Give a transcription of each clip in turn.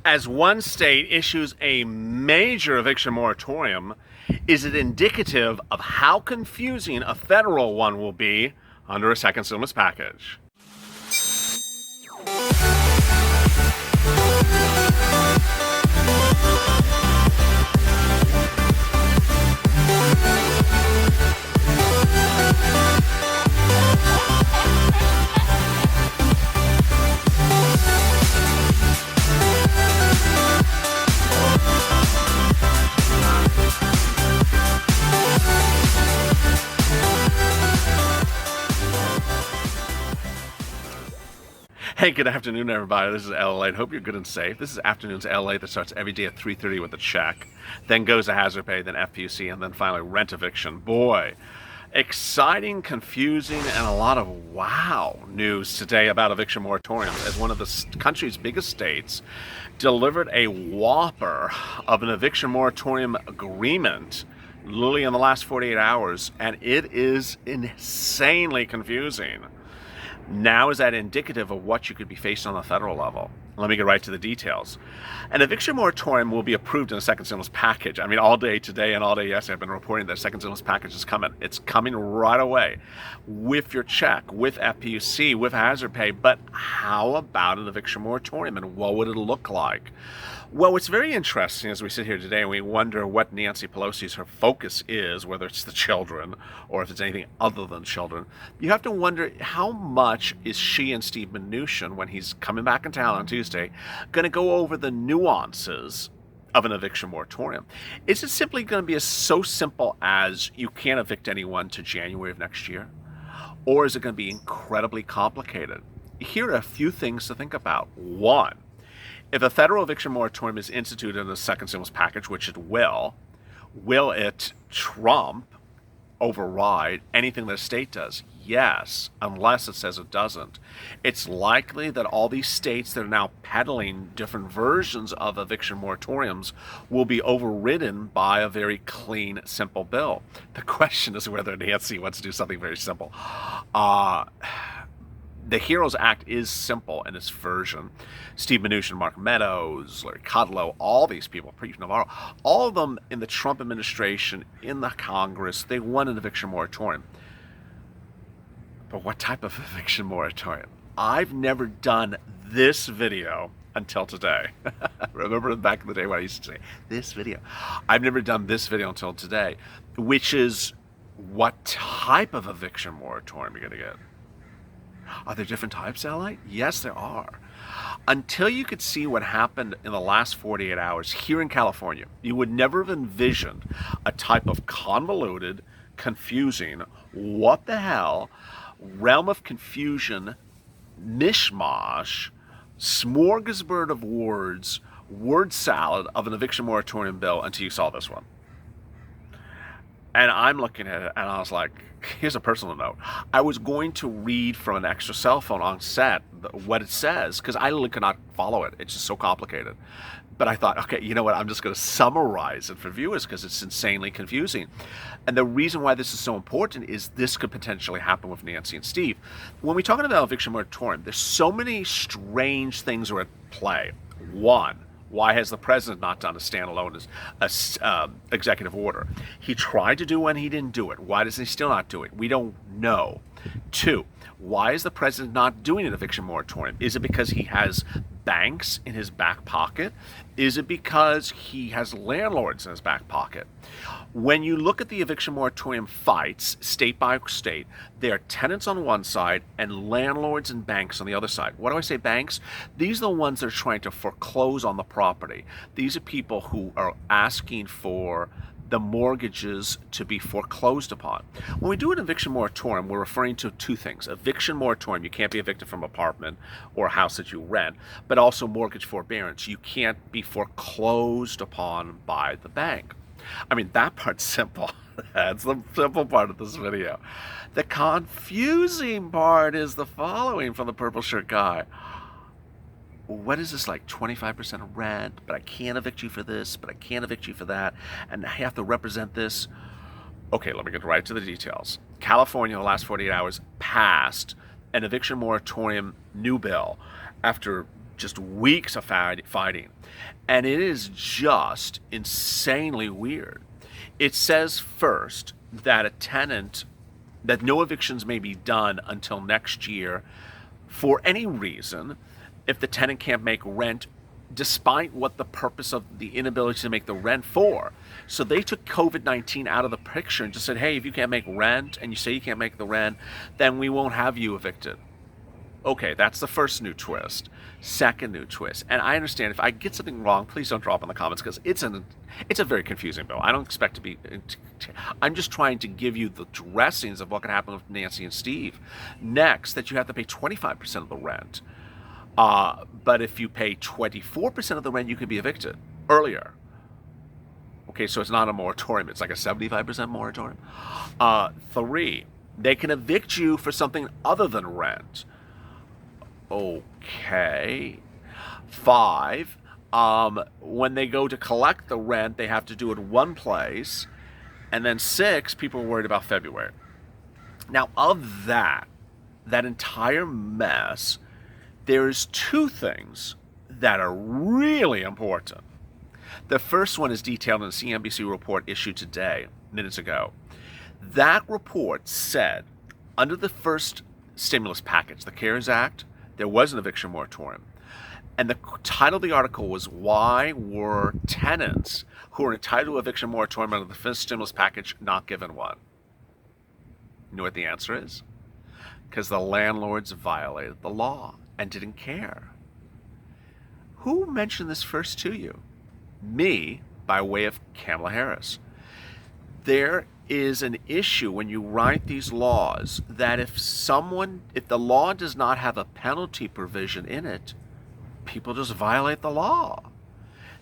As one state issues a major eviction moratorium, is it indicative of how confusing a federal one will be under a second stimulus package? Hey, good afternoon, everybody. This is LALATE. Hope you're good and safe. This is Afternoons LA that starts every day at 3:30 with a check, then goes to hazard pay, then FPUC, and then finally rent eviction. Boy, exciting, confusing, and a lot of wow news today about eviction moratoriums as one of the country's biggest states delivered a whopper of an eviction moratorium agreement literally in the last 48 hours, and it is insanely confusing. Now, is that indicative of what you could be facing on the federal level? Let me get right to the details. An eviction moratorium will be approved in the second stimulus package. I mean, all day today and all day yesterday, I've been reporting that the second stimulus package is coming. It's coming right away with your check, with FPUC, with hazard pay. But how about an eviction moratorium, and what would it look like? Well, it's very interesting as we sit here today and we wonder what Nancy Pelosi's her focus is, whether it's the children or if it's anything other than children. You have to wonder how much is she and Steve Mnuchin, when he's coming back in town on Tuesday, going to go over the nuances of an eviction moratorium. Is it simply going to be so simple as you can't evict anyone to January of next year? Or is it going to be incredibly complicated? Here are a few things to think about. One, if a federal eviction moratorium is instituted in the second stimulus package, which it will it trump, override anything that a state does? Yes, unless it says it doesn't. It's likely that all these states that are now peddling different versions of eviction moratoriums will be overridden by a very clean, simple bill. The question is whether Nancy wants to do something very simple. The HEROES Act is simple in its version. Steve Mnuchin, Mark Meadows, Larry Kudlow, all these people, Preet Navarro, all of them in the Trump administration, in the Congress, they want an eviction moratorium. But what type of eviction moratorium? I've never done this video until today. Remember back in the day when I used to say, this video? I've never done this video until today, which is what type of eviction moratorium are you going to get? Are there different types, LA? Yes, there are. Until you could see what happened in the last 48 hours here in California, you would never have envisioned a type of convoluted, confusing, what the hell, realm of confusion, mishmash, smorgasbord of words, word salad of an eviction moratorium bill until you saw this one. And I'm looking at it and I was like, here's a personal note. I was going to read from an extra cell phone on set what it says because I literally cannot follow it. It's just so complicated. But I thought, okay, you know what? I'm just going to summarize it for viewers because it's insanely confusing. And the reason why this is so important is this could potentially happen with Nancy and Steve. When we're talking about eviction moratorium, there's so many strange things are at play. One, why has the president not done a standalone executive order? He tried to do one, he didn't do it. Why does he still not do it? We don't know. Two, why is the president not doing an eviction moratorium? Is it because he has banks in his back pocket? Is it because he has landlords in his back pocket? When you look at the eviction moratorium fights, state by state, there are tenants on one side and landlords and banks on the other side. What do I say banks? These are the ones that are trying to foreclose on the property. These are people who are asking for the mortgages to be foreclosed upon. When we do an eviction moratorium, we're referring to two things. Eviction moratorium, you can't be evicted from an apartment or a house that you rent, but also mortgage forbearance. You can't be foreclosed upon by the bank. I mean, that part's simple. That's the simple part of this video. The confusing part is the following from the purple shirt guy. What is this, like 25% of rent, but I can't evict you for this, but I can't evict you for that, and I have to represent this? Okay, let me get right to the details. California, in the last 48 hours, passed an eviction moratorium new bill after just weeks of fighting. And it is just insanely weird. It says first that that no evictions may be done until next year for any reason if the tenant can't make rent, despite what the purpose of the inability to make the rent for. So they took COVID-19 out of the picture and just said, hey, if you can't make rent and you say you can't make the rent, then we won't have you evicted. Okay, that's the first new twist. Second new twist, and I understand if I get something wrong, please don't drop in the comments, because it's a very confusing bill. I don't expect to be. I'm just trying to give you the dressings of what can happen with Nancy and Steve. Next, that you have to pay 25% of the rent, but if you pay 24% of the rent, you can be evicted earlier. Okay, so it's not a moratorium; it's like a 75% moratorium. 3, they can evict you for something other than rent. Okay. 5, when they go to collect the rent, they have to do it one place. And then 6, people are worried about February. Now, of that entire mess, there's 2 things that are really important. The first one is detailed in the CNBC report issued today, minutes ago. That report said, under the first stimulus package, the CARES Act, there was an eviction moratorium. And the title of the article was, why were tenants who are entitled to eviction moratorium under the first stimulus package not given one? You know what the answer is? Because the landlords violated the law and didn't care. Who mentioned this first to you? Me, by way of Kamala Harris. There is an issue when you write these laws that if the law does not have a penalty provision in it, people just violate the law.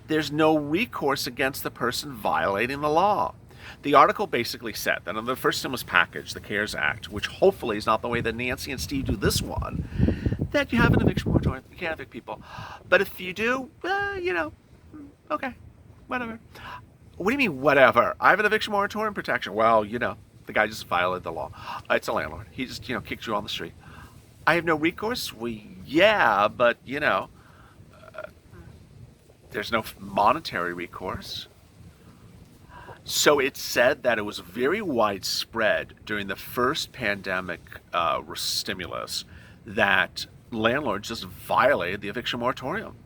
There's no recourse against the person violating the law. The article basically said that under the first stimulus package, the CARES Act, which hopefully is not the way that Nancy and Steve do this one, that you have an eviction moratorium. You can't evict people. But if you do, okay, whatever. What do you mean, whatever? I have an eviction moratorium protection. Well, the guy just violated the law. It's a landlord. He just, kicked you on the street. I have no recourse? Well, yeah, but, there's no monetary recourse. So it said that it was very widespread during the first pandemic stimulus that landlords just violated the eviction moratorium.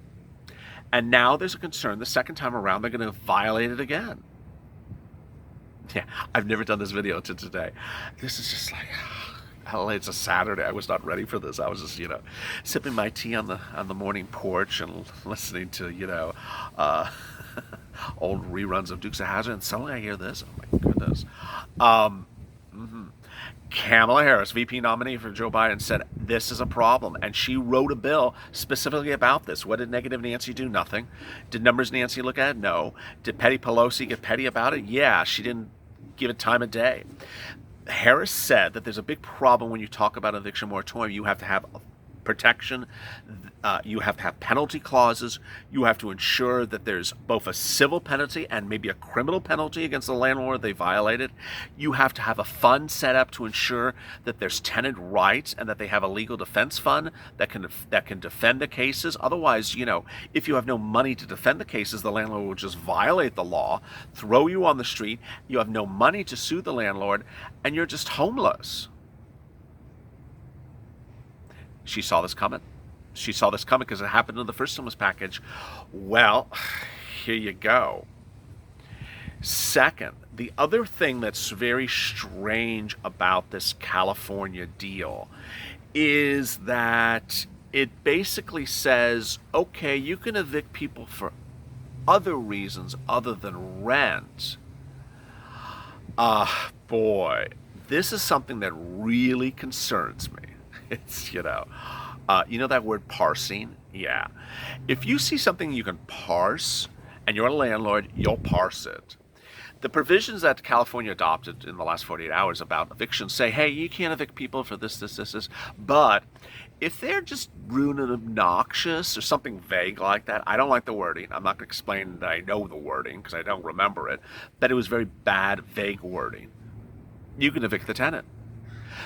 And now there's a concern the second time around they're going to violate it again. Yeah, I've never done this video until today. This is just like, it's a Saturday. I was not ready for this. I was just, sipping my tea on the morning porch and listening to, old reruns of Dukes of Hazzard, and suddenly I hear this. Oh my goodness. Kamala Harris, VP nominee for Joe Biden, said this is a problem, and she wrote a bill specifically about this. What did negative Nancy do? Nothing. Did numbers Nancy look at? No. Did petty Pelosi get petty about it? Yeah, she didn't give it time of day. Harris said that there's a big problem when you talk about eviction moratorium. You have to have protection. You have to have penalty clauses. You have to ensure that there's both a civil penalty and maybe a criminal penalty against the landlord they violated. You have to have a fund set up to ensure that there's tenant rights and that they have a legal defense fund that can defend the cases. Otherwise, if you have no money to defend the cases, the landlord will just violate the law, throw you on the street. You have no money to sue the landlord, and you're just homeless. She saw this coming. She saw this coming because it happened in the first stimulus package. Well, here you go. Second, the other thing that's very strange about this California deal is that it basically says, okay, you can evict people for other reasons other than rent. Boy, this is something that really concerns me. It's, that word parsing? Yeah. If you see something you can parse and you're a landlord, you'll parse it. The provisions that California adopted in the last 48 hours about evictions say, hey, you can't evict people for this. But if they're just rude and obnoxious or something vague like that, I don't like the wording. I'm not going to explain that I know the wording because I don't remember it, but it was very bad, vague wording. You can evict the tenant.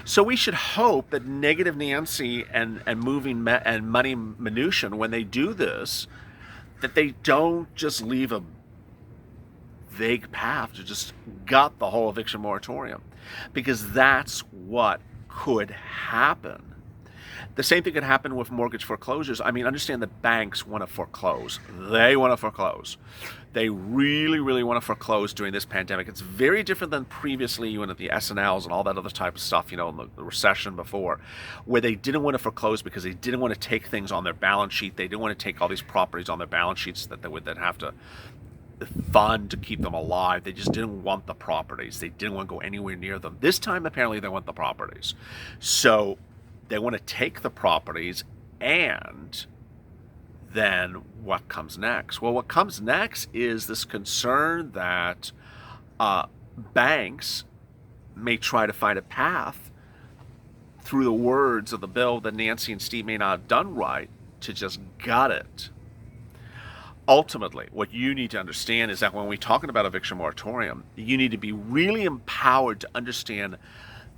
So we should hope that Negative Nancy and Money Mnuchin, when they do this, that they don't just leave a vague path to just gut the whole eviction moratorium, because that's what could happen. The same thing could happen with mortgage foreclosures. I mean, understand that banks want to foreclose. They want to foreclose. They really, really want to foreclose during this pandemic. It's very different than previously when at the S&Ls and all that other type of stuff, you know, in the recession before, where they didn't want to foreclose because they didn't want to take things on their balance sheet. They didn't want to take all these properties on their balance sheets that they would then have to fund to keep them alive. They just didn't want the properties. They didn't want to go anywhere near them. This time, apparently, they want the properties. So they want to take the properties, and then what comes next? Well, what comes next is this concern that banks may try to find a path through the words of the bill that Nancy and Steve may not have done right to just gut it. Ultimately, what you need to understand is that when we're talking about eviction moratorium, you need to be really empowered to understand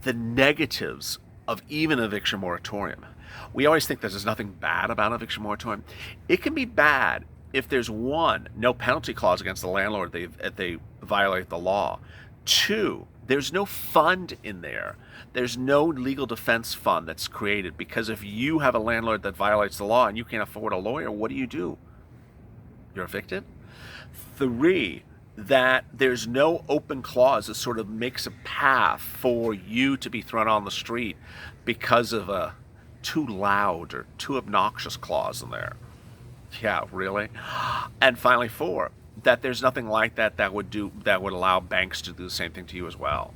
the negatives of even eviction moratorium. We always think that there's nothing bad about eviction moratorium. It can be bad if there's one, no penalty clause against the landlord if they violate the law. Two, there's no fund in there. There's no legal defense fund that's created, because if you have a landlord that violates the law and you can't afford a lawyer, what do? You're evicted. Three, that there's no open clause that sort of makes a path for you to be thrown on the street because of a too loud or too obnoxious clause in there. Yeah, really? And finally, four, that there's nothing like that would allow banks to do the same thing to you as well.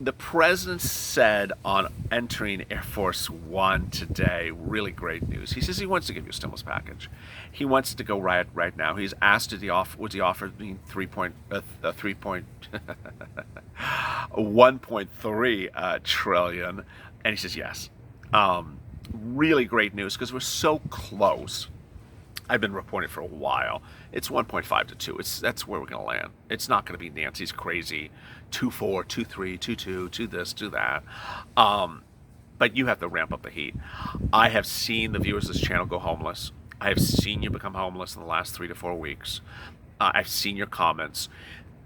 The president said on entering Air Force One today, really great news. He says he wants to give you a stimulus package. He wants to go right now. He's asked would the offer be 1.3 trillion, and he says yes. Really great news, because we're so close. I've been reporting for a while. It's 1.5 to 2. That's where we're going to land. It's not going to be Nancy's crazy 2.4, 2.3, 2.2, 2 this, 2 that. But you have to ramp up the heat. I have seen the viewers of this channel go homeless. I have seen you become homeless in the last 3 to 4 weeks. I've seen your comments.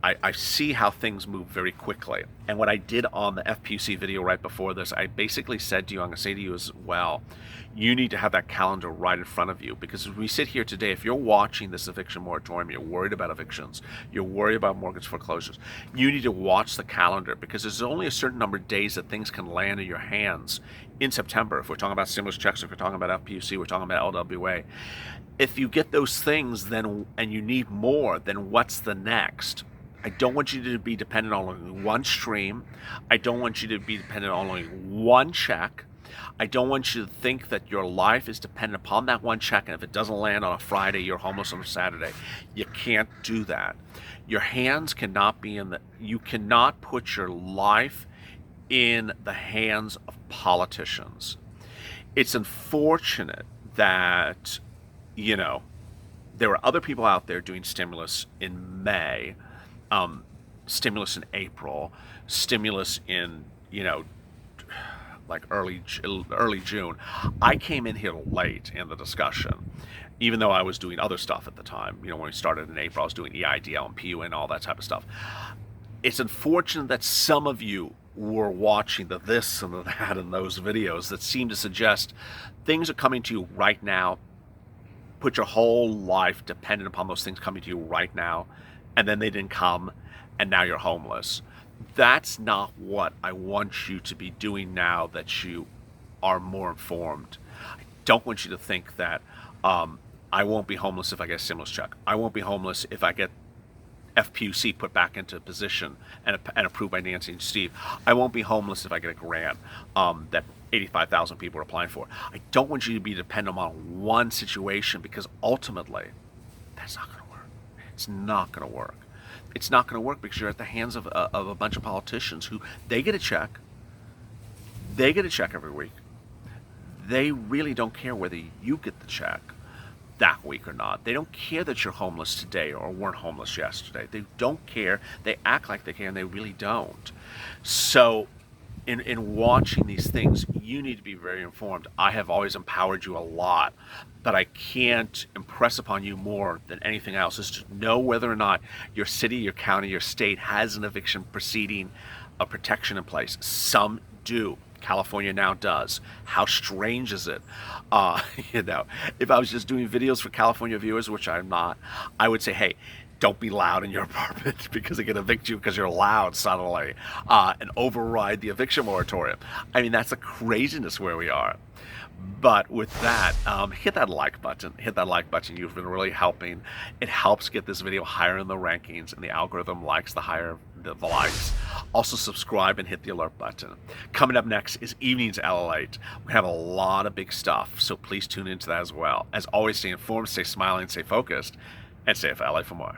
I see how things move very quickly. And what I did on the FPUC video right before this, I basically said to you, I'm going to say to you as well, you need to have that calendar right in front of you, because as we sit here today, if you're watching this eviction moratorium, you're worried about evictions, you're worried about mortgage foreclosures, you need to watch the calendar, because there's only a certain number of days that things can land in your hands in September. If we're talking about stimulus checks, if we're talking about FPUC, we're talking about LWA. If you get those things then and you need more, then what's the next? I don't want you to be dependent on only one stream. I don't want you to be dependent on only one check. I don't want you to think that your life is dependent upon that one check, and if it doesn't land on a Friday, you're homeless on a Saturday. You can't do that. Your hands cannot be you cannot put your life in the hands of politicians. It's unfortunate that, there are other people out there doing stimulus in May, stimulus in April, stimulus in, like early June. I came in here late in the discussion, even though I was doing other stuff at the time. When we started in April, I was doing EIDL and PUN and all that type of stuff. It's unfortunate that some of you were watching the this and the that in those videos that seem to suggest things are coming to you right now. Put your whole life dependent upon those things coming to you right now, and then they didn't come, and now you're homeless. That's not what I want you to be doing now that you are more informed. I don't want you to think that I won't be homeless if I get a stimulus check. I won't be homeless if I get FPUC put back into position and approved by Nancy and Steve. I won't be homeless if I get a grant that 85,000 people are applying for. I don't want you to be dependent on one situation, because ultimately that's not going to work. It's not going to work. It's not going to work because you're at the hands of a bunch of politicians who, they get a check. They get a check every week. They really don't care whether you get the check. that week or not. They don't care that you're homeless today or weren't homeless yesterday. They don't care. They act like they care, and they really don't. So in watching these things, you need to be very informed. I have always empowered you a lot, but I can't impress upon you more than anything else is to know whether or not your city, your county, your state has an eviction proceeding, a protection in place. Some do. California now does. How strange is it? You know, if I was just doing videos for California viewers, which I'm not, I would say, hey, don't be loud in your apartment because they can evict you because you're loud suddenly, and override the eviction moratorium. I mean, that's the craziness where we are. But with that, hit that like button. Hit that like button. You've been really helping. It helps get this video higher in the rankings, and the algorithm likes the higher the likes. Also subscribe and hit the alert button. Coming up next is Evenings LALATE. We have a lot of big stuff, so please tune into that as well. As always, stay informed, stay smiling, stay focused, and stay FLA for more.